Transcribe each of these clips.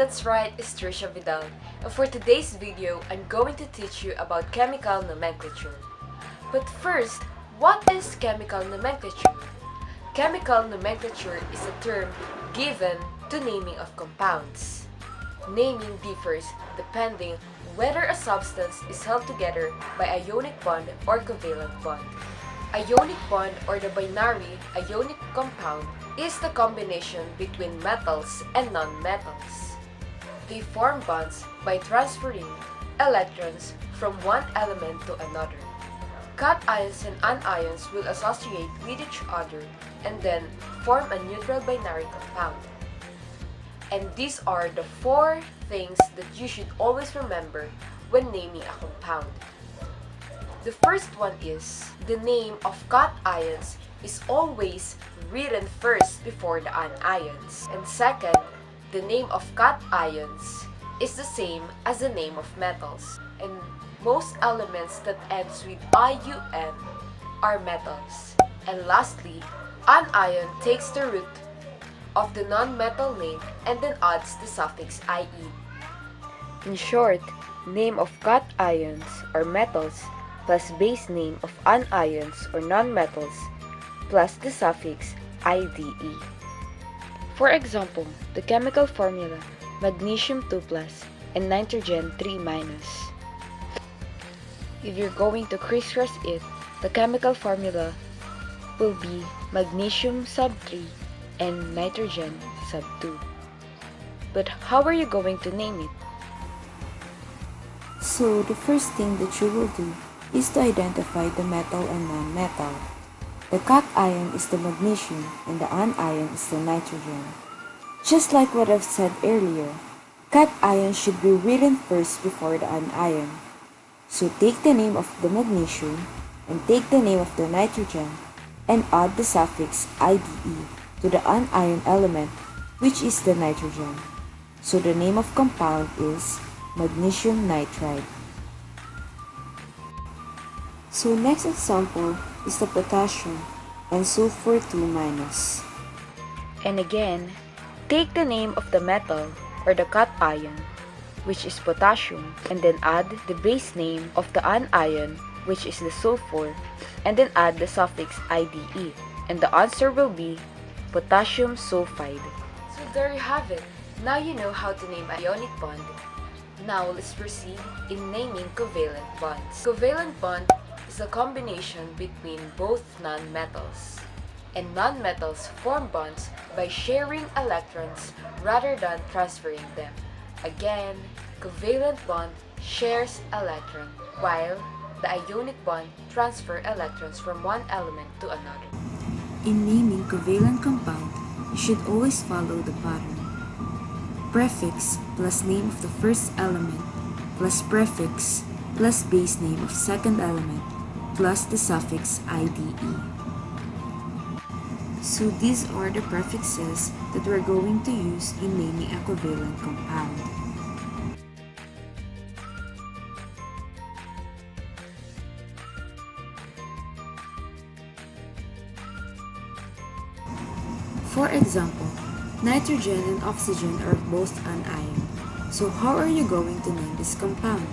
that's right, it's Trisha Vidal. And for today's video, I'm going to teach you about chemical nomenclature. But first, what is chemical nomenclature? Chemical nomenclature is a term given to naming of compounds. Naming differs depending whether a substance is held together by a ionic bond or covalent bond. Ionic bond or the binary ionic compound is the combination between metals and non-metals. They form bonds by transferring electrons from one element to another. Cations and anions will associate with each other and then form a neutral binary compound. And these are the four things that you should always remember when naming a compound. The first one is the name of cations is always written first before the anions. And second, the name of cations is the same as the name of metals. And most elements that ends with IUN are metals. And lastly, anion takes the root of the non-metal name and then adds the suffix IE. In short, name of cations or metals plus base name of anions or non-metals plus the suffix IDE. For example, the chemical formula magnesium 2 plus and nitrogen 3 minus. If you're going to crisscross it, the chemical formula will be magnesium sub 3 and nitrogen sub 2. But how are you going to name it? So the first thing that you will do is to identify the metal and non-metal. The cation is the magnesium and the anion is the nitrogen. Just like what I've said earlier, cation should be written first before the anion. So take the name of the magnesium and take the name of the nitrogen and add the suffix IDE to the anion element, which is the nitrogen. So the name of compound is magnesium nitride. So next example is the potassium and sulfur 2 minus. And again, take the name of the metal or the cation, which is potassium, and then add the base name of the anion, which is the sulfur, and then add the suffix IDE, and the answer will be potassium sulfide. So there you have it. Now you know how to name an ionic bond. Now let's proceed in naming covalent bonds. Covalent bond is a combination between both non-metals. And non-metals form bonds by sharing electrons rather than transferring them. Again, covalent bond shares electron, while the ionic bond transfer electrons from one element to another. In naming covalent compound, you should always follow the pattern. Prefix plus name of the first element plus prefix plus base name of second element plus the suffix IDE. So these are the prefixes that we're going to use in naming a covalent compound. For example, nitrogen and oxygen are both anion. So how are you going to name this compound?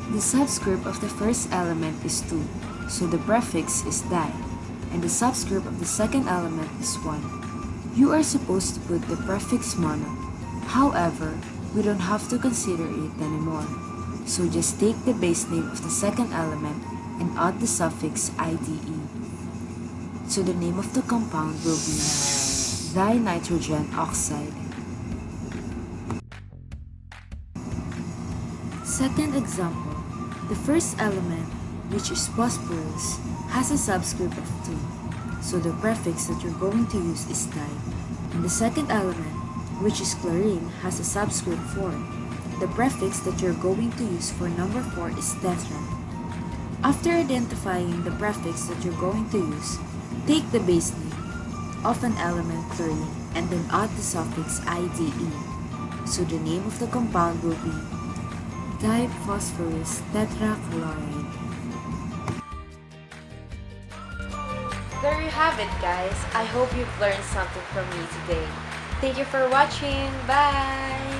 The subscript of the first element is 2, so the prefix is di, and the subscript of the second element is 1. You are supposed to put the prefix mono. However, we don't have to consider it anymore. So just take the base name of the second element and add the suffix IDE. So the name of the compound will be dinitrogen oxide. Second example, the first element, which is phosphorus, has a subscript of 2, so the prefix that you're going to use is di. And the second element, which is chlorine, has a subscript 4. The prefix that you're going to use for number 4 is tetra. After identifying the prefix that you're going to use, take the base name of an element chlorine and then add the suffix IDE. So the name of the compound will be diphosphorus tetrachloride. There you have it, guys. I hope you've learned something from me today. Thank you for watching. Bye!